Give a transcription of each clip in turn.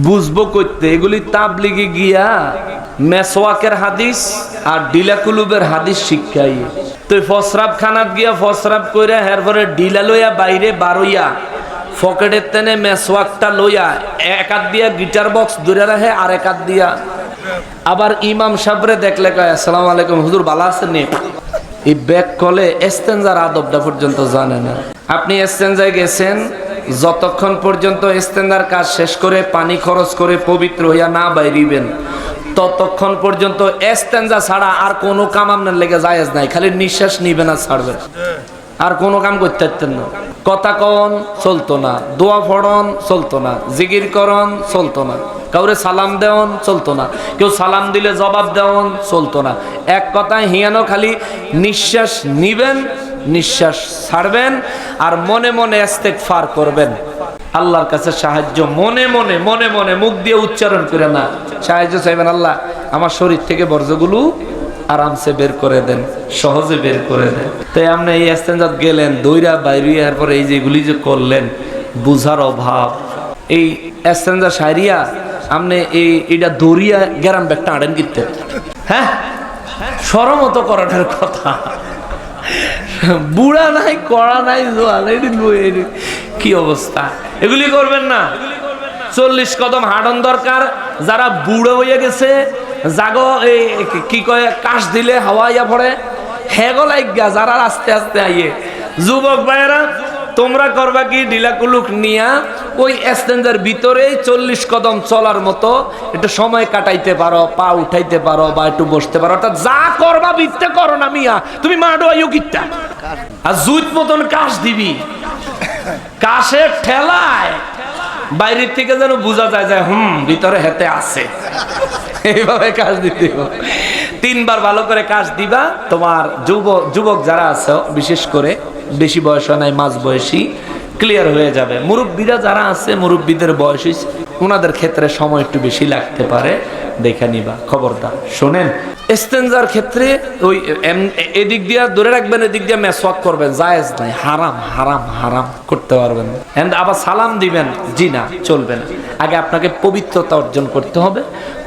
বুঝবো করতে এগুলি তাবলিগে গিয়া মেসওয়াকের হাদিস আর ডিলা কুলুবের হাদিস শিক্ষাই। তো ফসরাব খানাত গিয়া ফসরাব কইরা এরপরে ডিলা লইয়া বাইরে বারইয়া পকেটের তেনে মেসওয়াকটা লইয়া এক হাত দিয়া গিটার বক্স ধরে রাখে আর এক হাত দিয়া আবার ইমাম সাহেবরে দেখলে কয় আসসালামু আলাইকুম হুজুর ভালো আছেন নি। এই ব্যাক কলে ইস্তেনজার আদবটা পর্যন্ত জানে না। আপনি ইস্তেনজায় গেছেন, যতক্ষণ পর্যন্ত ইস্তেনজার কাজ শেষ করে পানি খরচ করে পবিত্র হইয়া না বাইরিবেন ততক্ষণ পর্যন্ত ইস্তেনজা ছাড়া আর কোনো কাম আপনার লেগে জায়েজ নাই। খালি নিঃশ্বাস নিবেন আর ছাড়বেন, আর কোনো কাম করতে পারতেন না। কথা কন চলতো না, দোয়া পড়ন চলতো না, জিকির করন চলতো না, কাউরে সালাম দেওয়ন চলতো না, কেউ সালাম দিলে জবাব দেওয়ন চলতো না। এক কথায় হিয়ানো খালি নিঃশ্বাস নিবেন, নিঃশ্বাস ছাড়বেন আর মনে মনে ইস্তেগফার করবেন। আল্লাহর কাছে সাহায্য মনে মনে মনে মনে মুখ দিয়ে উচ্চারণ করে না, সাহায্য চাইবেন। আল্লাহ আমার শরীর থেকে বর্জ্যগুলো আরামসে বের করে দেন, সহজে বের করে দেন। তাই আপনি এই ইস্তেনজাত গেলেন দইরা বাইরে, এরপর এই যেগুলি যে করলেন বুঝার অভাব। এই ইস্তেনজা সারিয়া আপনি এইটা দৌড়িয়া গ্যারাম ব্যাগটা আড়েন কিনতে, হ্যাঁ সরমতো করাটার কথা। বুড়া নাই কড়া নাই কি অবস্থা, এগুলি করবেন না। 40 কদম হাঁটন দরকার। যারা বুড়ো হয়ে গেছে জাগো এই কি কয় কাশ দিলে হাওয়াইয়া পড়ে হেগলাই গা, যারা আস্তে আস্তে আইয়ে যুবক ভাইয়েরা তোমরা করবা কি ঢিলা কুলুক নিয়া ওই ইস্তেনজার ভিতরে 40 কদম চলার মতো একটু সময় কাটাইতে পারো, পা উঠাইতে পারো বা একটু বসতে পারো। অর্থাৎ যা করবা বিতে করো না মিয়া, তুমি মাডো আইও কিটা আর জুত মতন কাশ দিবি, কাশের ঠেলায় বাইরের থেকে যেন বোঝা যায় যে ভিতরে হেতে আছে। এইভাবে কাজ দিতে 3 বার ভালো করে কাজ দিবা। তোমার যুবক যারা আছে বিশেষ করে বেশি বয়স নাই মাঝ বয়সী ক্লিয়ার হয়ে যাবে। মুরব্বীরা যারা আছে মুরব্বীদের বয়স হয়েছে ওনাদের ক্ষেত্রে সময় একটু বেশি লাগতে পারে, দেখে নিবা। খবরদার শোনেন, ইস্তেনজার ক্ষেত্রে ওই এদিক দিয়ে ধরে রাখবেন, এদিক দিয়ে মেসওয়াক করবেন জায়েজ নাই, হারাম হারাম হারাম করতে পারবেন। আবার সালাম দিবেন, জি না চলবে না। আগে আপনাকে পবিত্রতা অর্জন করতে হবে,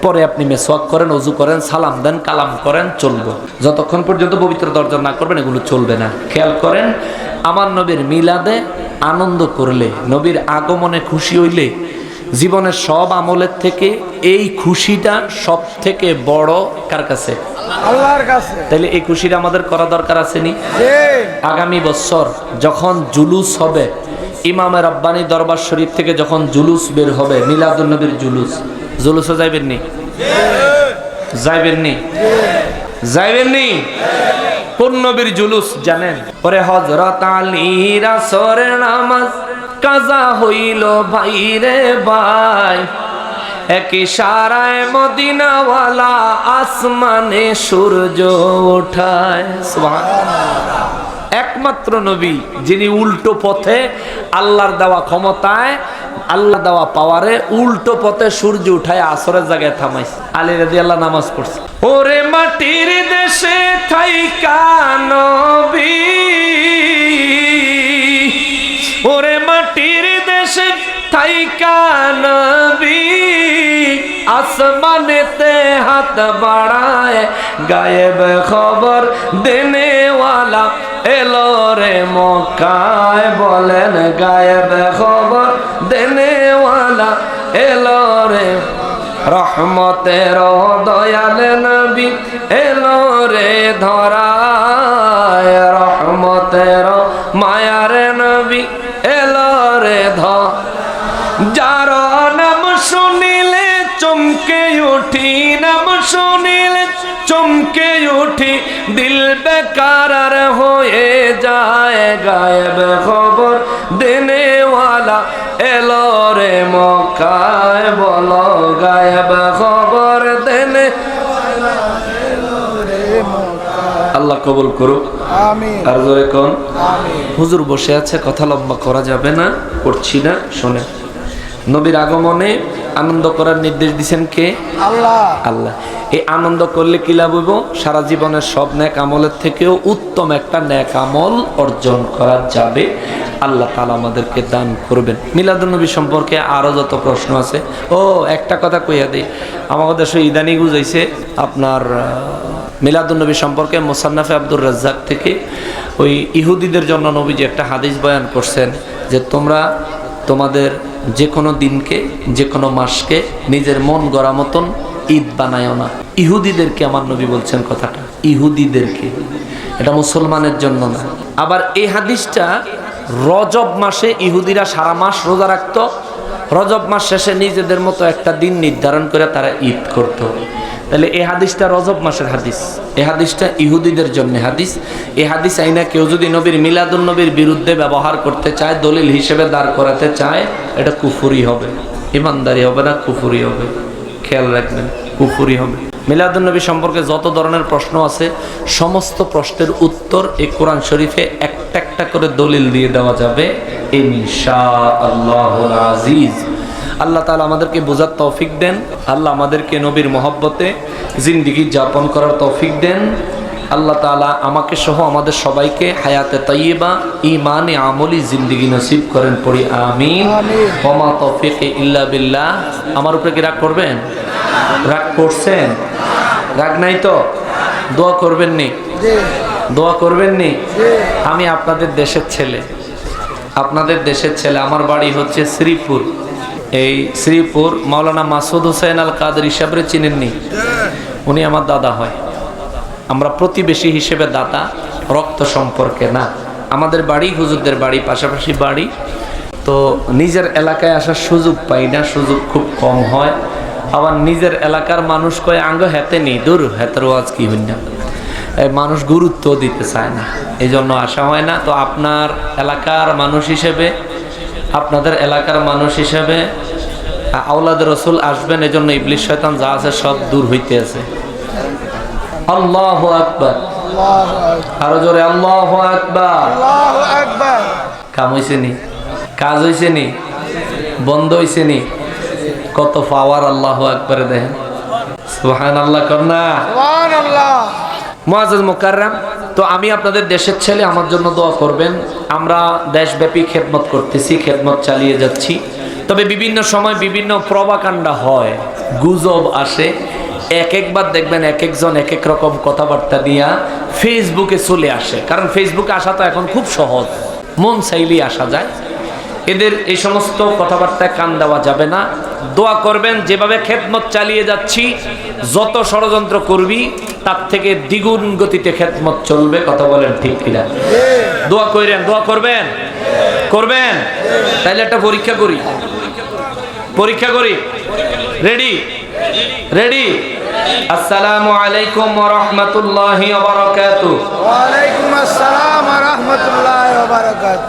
পরে আপনি মেসওয়াক করেন, ওযু করেন, সালাম দেন, কালাম করেন, চলবে। যতক্ষণ পর্যন্ত পবিত্রতা অর্জন না করবেন এগুলো চলবে না। খেয়াল করেন, আমার নবীর মিলাদে আনন্দ করলে, নবীর আগমনে খুশি হইলে জীবনের সব আমলের থেকে এই খুশিটা সব থেকে বড় কার কাছে? আল্লাহর কাছে। তাহলে এই খুশিটা আমাদের করা দরকার আছে নি? আগামী বছর যখন জুলুস হবে, ইমামে রাব্বানি দরবার শরীফ থেকে যখন জুলুস বের হবে, মিলাদুন নবীর জুলুস, জুলুসে যাইবেন নি? যাইবেন নি? যাইবেন নি? কোন নবীর জুলুস জানেন? পরে হযরত আলীর আসরের নামাজ কাজা হইল ভাই রে ভাই, এক ইশারায় মদিনাওয়ালা আসমানে সূর্য ওঠায়। সুবহানাল্লাহ। একমাত্র নবী যিনি উল্টো পথে আল্লাহর দেওয়া ক্ষমতায়, আল্লাহ দেওয়া পাওয়ারে উল্টো পথে সূর্য উঠায় আসরের জায়গায় থামাইছে। আলী রাদিয়াল্লাহু নামাজ পড়ছে। ওরে মাটির দেশে থাইকা নবী, ওরে মাটির দেশে থাইকা নবী, আসমানেতে হাত বাড়ায় গায়েব খবর দেনেওয়ালা এলো রে মক্কায়। বলেন গায়েব খবর দেনেওয়ালা এলো রে, রহমতের দয়াল নবী এলো রে ধরায়, রহমতের মায়ার নবী এলো রে যার নাম শুনিলে চমকে উঠি, নাম শুনিলে চমকে উঠি, দিল বেকারার হয়ে যায়। গায়েব খবর দেনেওয়ালা এলো রে মক্কায়, বলো গায়েব খবর দেনে। আল্লাহ কবুল করুক, আমিন। আর জোরে কোন আমিন। হুজুর বসে আছে, কথা লম্বা করা যাবে না, করছি না। শোনেন, নবীর আগমনে আনন্দ করার নির্দেশ দিয়েছেন কে? আল্লাহ। আল্লাহ। এই আনন্দ করলে কি লাভ হইব? সারা জীবনের সব নেক আমলের থেকেও উত্তম একটা নেক আমল অর্জন করা যাবে। আল্লাহ তাআলা আমাদেরকে দান করবেন। মিলাদুন নবী সম্পর্কে আরো যত প্রশ্ন আছে, ও একটা কথা কইয়া দিই, আমাদের দেশে ইদানি বুঝাইছে আপনার মিলাদুন নবী সম্পর্কে মুসান্নাফে আব্দুর রাজ্জাক থেকে ওই ইহুদিদের জন্য নবীজি একটা হাদিস বয়ান করছেন যে তোমরা তোমাদের যে কোনো দিনকে, যে কোনো মাসকে নিজের মন গড়া মতন ঈদ বানায়ও না। ইহুদিদেরকে আমার নবী বলছেন কথাটা, ইহুদিদেরকে, এটা মুসলমানের জন্য না। আবার এই হাদিসটা রজব মাসে ইহুদিরা সারা মাস রোজা রাখতো, রজব মাস শেষে নিজেদের মতো একটা দিন নির্ধারণ করে তারা ঈদ করতো। তাহলে এই হাদিসটা রজব মাসের হাদিস, এই হাদিসটা ইহুদিদের জন্য হাদিস। এই হাদিস আইনা কেউ যদি নবীর মিলাদুন নবীর বিরুদ্ধে ব্যবহার করতে চায়, দলিল হিসেবে দাঁড় করাতে চায়, এটা কুফরি হবে, ইমানদারি হবে না, কুফরি হবে। খেয়াল রাখবেন, কুফরি হবে। মিলাদুন নবী সম্পর্কে যত ধরনের প্রশ্ন আছে সমস্ত প্রশ্নের উত্তর এই কোরআন শরীফে একটা একটা করে দলিল দিয়ে দেওয়া যাবে ইনশাআল্লাহুল আজিজ। আল্লাহ তাআলা আমাদেরকে বোঝার তৌফিক দেন। আল্লাহ আমাদেরকে নবীর মহব্বতে জিন্দেগি যাপন করার তৌফিক দেন। আল্লাহ তাআলা আমাকে সহ আমাদের সবাইকে হায়াতে তাইয়্যিবা ঈমানে আমলি জিন্দেগি নসিব করেন, পড়ি আমিন। ওয়া মা তৌফিকি ইল্লা বিল্লাহ। আমার উপরে কি রাগ করবেন? রাগ করছেন? রাগ নাই তো? দোয়া করবেন নি? দোয়া করবেন নি? আমি আপনাদের দেশের ছেলে, আপনাদের দেশের ছেলে। আমার বাড়ি হচ্ছে শ্রীপুর। এই শ্রীপুর মাওলানা মাসুদ হুসাইন আল কাদরি সাহেবরে চিনেননি? উনি আমার দাদা হয়। আমরা প্রতিবেশী হিসেবে দাদা, রক্ত সম্পর্কে না। আমাদের বাড়ি হুজুরদের বাড়ি, পাশাপাশি বাড়ি। তো নিজের এলাকায় আসার সুযোগ পাই না, সুযোগ খুব কম হয়। আবার নিজের এলাকার মানুষ কয় আঙ্গ হেতে নেই, দূর হেতের ওয়াজ কি হই না, মানুষ গুরুত্ব দিতে চায় না, এই জন্য আসা হয় না। তো আপনার এলাকার মানুষ হিসেবে, আপনাদের এলাকার মানুষ হিসেবে আওলাদ রসুল আসবেন, এজন্য ইবলিস শয়তান যা আছে সব দূর হইতে আছে। আল্লাহু আকবার, আরো জোরে আল্লাহু আকবার। কাম হইছে নি? কাজ হইছে নি? বন্ধ হইছে নি? কত পাওয়ার আল্লাহু আকবারে দেখেন। সুবহানাল্লাহ করনা, সুবহানাল্লাহ। মুআজ্জাজ মুকাররম, তো আমি আপনাদের দেশের ছেলে, আমার জন্য দোয়া করবেন। আমরা দেশব্যাপী খেদমত করতেছি, খেদমত চালিয়ে যাচ্ছি। তবে বিভিন্ন সময় বিভিন্ন প্রভাকাণ্ডা হয়, গুজব আসে। এক একবার দেখবেন এক একজন এক এক রকম কথাবার্তা দিয়া ফেসবুকে চলে আসে। কারণ ফেসবুকে আসা তো এখন খুব সহজ, মন চাইলেই আসা যায়। এদের এই সমস্ত কথাবার্তায় কান দেওয়া যাবে না। দোয়া করবেন, যেভাবে খেদমত চালিয়ে যাচ্ছি যত ষড়যন্ত্র করবি তার থেকে দ্বিগুণ গতিতে খেদমত চলবে। কথা বলেন ঠিক কিনা? দোয়া করেন, দোয়া করবেন, করবেন। তাইলে একটা পরীক্ষা করি, পরীক্ষা করি। রেডি? রেডি? আসসালামু আলাইকুম ওয়া রাহমাতুল্লাহি ওয়া বারাকাতুহু। ওয়া আলাইকুম আসসালাম ওয়া রাহমাতুল্লাহি ওয়া বারাকাতুহু।